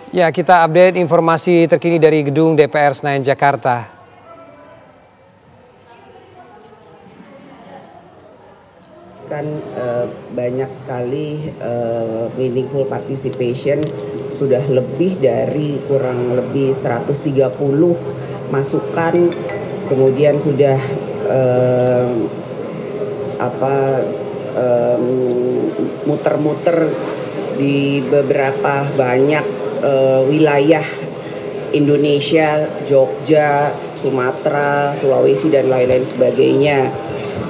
Ya, kita update informasi terkini dari Gedung DPR Senayan, Jakarta. Kan banyak sekali meaningful participation, sudah lebih dari kurang lebih 130 masukan, kemudian sudah muter-muter di beberapa banyak wilayah Indonesia, Jogja, Sumatera, Sulawesi dan lain-lain sebagainya.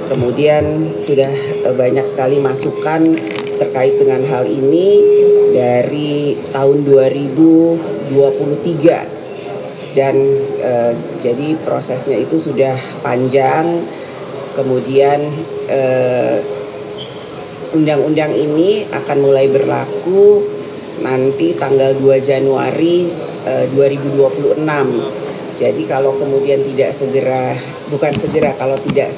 Kemudian sudah banyak sekali masukan terkait dengan hal ini dari tahun 2023 dan jadi prosesnya itu sudah panjang. Kemudian undang-undang ini akan mulai berlaku nanti tanggal 2 Januari 2026. Jadi kalau kemudian kalau tidak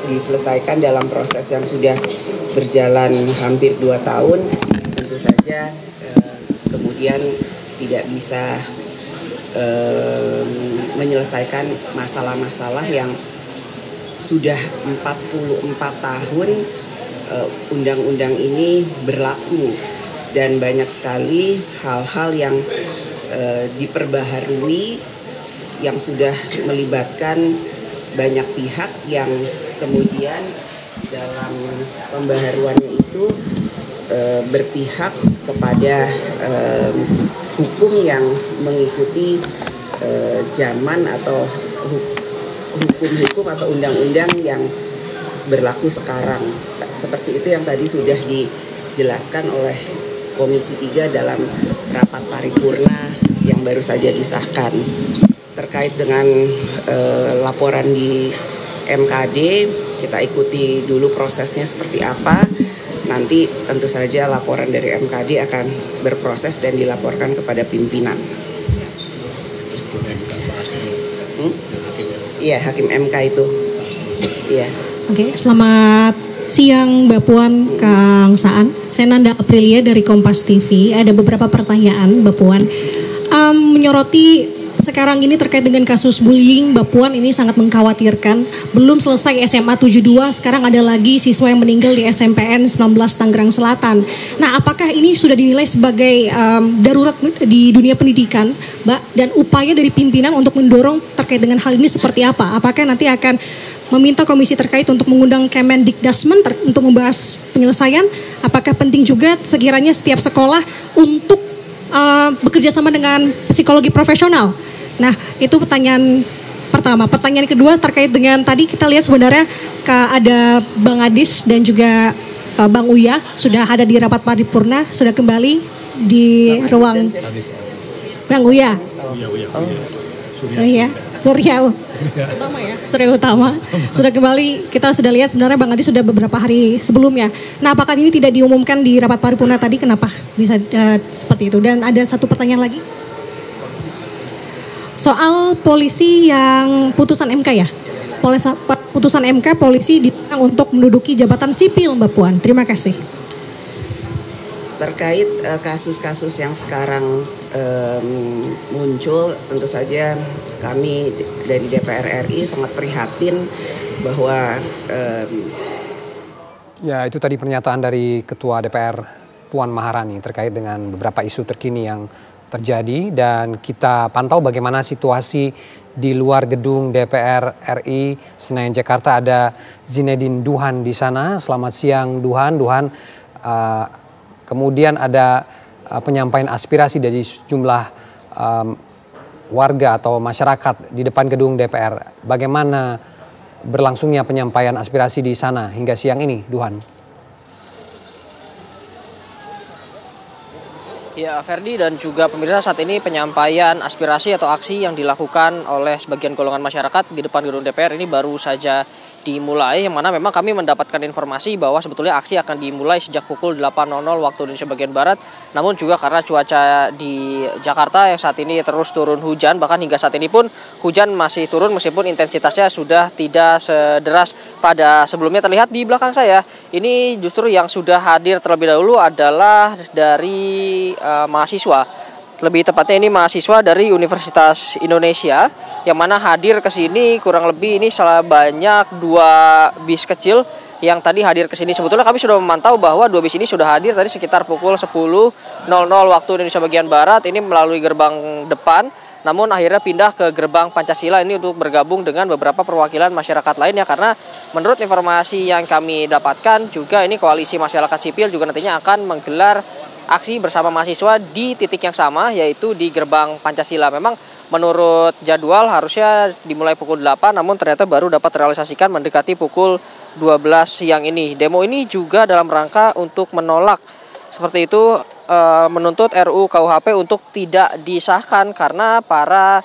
diselesaikan dalam proses yang sudah berjalan hampir 2 tahun, tentu saja kemudian tidak bisa menyelesaikan masalah-masalah yang sudah 44 tahun undang-undang ini berlaku. Dan banyak sekali hal-hal yang diperbaharui yang sudah melibatkan banyak pihak yang kemudian dalam pembaharuannya itu berpihak kepada hukum yang mengikuti zaman atau hukum-hukum atau undang-undang yang berlaku sekarang. Seperti itu yang tadi sudah dijelaskan oleh Komisi 3 dalam rapat paripurna yang baru saja disahkan. Terkait dengan laporan di MKD, kita ikuti dulu prosesnya seperti apa. Nanti tentu saja laporan dari MKD akan berproses dan dilaporkan kepada pimpinan. Iya, Hakim MK itu. Iya. Oke, selamat siang Mbak Puan, Kang Saan. Saya Nanda Aprilia dari Kompas TV. Ada beberapa pertanyaan Mbak Puan. Menyoroti sekarang ini terkait dengan kasus bullying, Mbak Puan, ini sangat mengkhawatirkan. Belum selesai SMA 72, sekarang ada lagi siswa yang meninggal di SMPN 19 Tangerang Selatan. Nah, apakah ini sudah dinilai sebagai darurat di dunia pendidikan, Mbak? Dan upaya dari pimpinan untuk mendorong terkait dengan hal ini seperti apa? Apakah nanti akan meminta komisi terkait untuk mengundang Kemendikdasmen untuk membahas penyelesaian? Apakah penting juga sekiranya setiap sekolah untuk bekerja sama dengan psikologi profesional? Nah, itu pertanyaan pertama. Pertanyaan kedua terkait dengan tadi kita lihat sebenarnya ada Bang Adis dan juga Bang Uya sudah ada di rapat paripurna, sudah kembali di ruang Bang Uya. Iya, Surya Utama ya, Surya Utama sudah kembali. Kita sudah lihat sebenarnya Bang Adi sudah beberapa hari sebelumnya. Nah, apakah ini tidak diumumkan di rapat paripurna tadi? Kenapa bisa seperti itu? Dan ada satu pertanyaan lagi soal polisi yang putusan MK ya. Putusan MK polisi dilarang untuk menduduki jabatan sipil, Mbak Puan. Terima kasih. Terkait kasus-kasus yang sekarang muncul, tentu saja kami dari DPR RI sangat prihatin bahwa Ya, itu tadi pernyataan dari Ketua DPR Puan Maharani terkait dengan beberapa isu terkini yang terjadi, dan kita pantau bagaimana situasi di luar gedung DPR RI Senayan, Jakarta. Ada Zinedine Duhan di sana. Selamat siang Duhan. Kemudian ada penyampaian aspirasi dari sejumlah warga atau masyarakat di depan gedung DPR. Bagaimana berlangsungnya penyampaian aspirasi di sana hingga siang ini, Duhan? Ya, Ferdi dan juga pemirsa, saat ini penyampaian aspirasi atau aksi yang dilakukan oleh sebagian golongan masyarakat di depan gedung DPR ini baru saja dimulai, yang mana memang kami mendapatkan informasi bahwa sebetulnya aksi akan dimulai sejak pukul 8.00 waktu Indonesia bagian Barat. Namun juga karena cuaca di Jakarta yang saat ini terus turun hujan, bahkan hingga saat ini pun hujan masih turun meskipun intensitasnya sudah tidak sederas pada sebelumnya. Terlihat di belakang saya, ini justru yang sudah hadir terlebih dahulu adalah dari mahasiswa Lebih tepatnya ini mahasiswa dari Universitas Indonesia yang mana hadir ke sini kurang lebih ini sebanyak 2 bis kecil yang tadi hadir ke sini. Sebetulnya kami sudah memantau bahwa 2 bis ini sudah hadir tadi sekitar pukul 10.00 waktu Indonesia bagian Barat ini melalui gerbang depan. Namun akhirnya pindah ke gerbang Pancasila ini untuk bergabung dengan beberapa perwakilan masyarakat lainnya, karena menurut informasi yang kami dapatkan juga ini koalisi masyarakat sipil juga nantinya akan menggelar aksi bersama mahasiswa di titik yang sama, yaitu di gerbang Pancasila. Memang menurut jadwal harusnya dimulai pukul 8, namun ternyata baru dapat terrealisasikan mendekati pukul 12 siang ini. Demo ini juga dalam rangka untuk menolak seperti itu, menuntut RUU KUHP untuk tidak disahkan karena para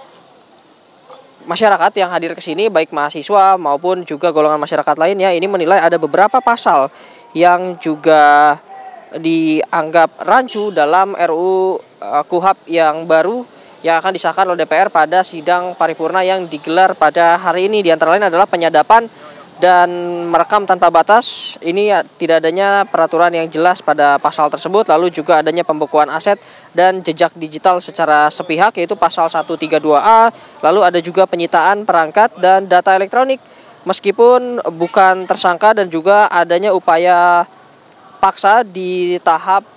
masyarakat yang hadir ke sini baik mahasiswa maupun juga golongan masyarakat lainnya ini menilai ada beberapa pasal yang juga dianggap rancu dalam RUU KUHP yang baru yang akan disahkan oleh DPR pada sidang paripurna yang digelar pada hari ini. Di antara lain adalah penyadapan dan merekam tanpa batas. Ini tidak adanya peraturan yang jelas pada pasal tersebut. Lalu juga adanya pembekuan aset dan jejak digital secara sepihak, yaitu pasal 132A. Lalu ada juga penyitaan perangkat dan data elektronik meskipun bukan tersangka, dan juga adanya upaya paksa di tahap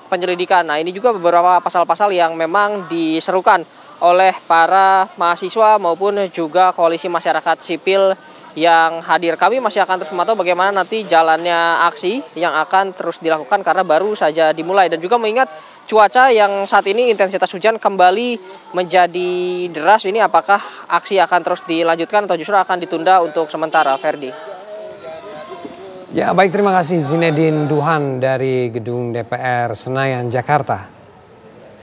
penyelidikan. Nah, ini juga beberapa pasal-pasal yang memang diserukan oleh para mahasiswa maupun juga koalisi masyarakat sipil yang hadir. Kami masih akan terus memantau bagaimana nanti jalannya aksi yang akan terus dilakukan karena baru saja dimulai, dan juga mengingat cuaca yang saat ini intensitas hujan kembali menjadi deras. Ini apakah aksi akan terus dilanjutkan atau justru akan ditunda untuk sementara, Ferdi? Ya baik, terima kasih Zinedine Duhan dari Gedung DPR Senayan, Jakarta.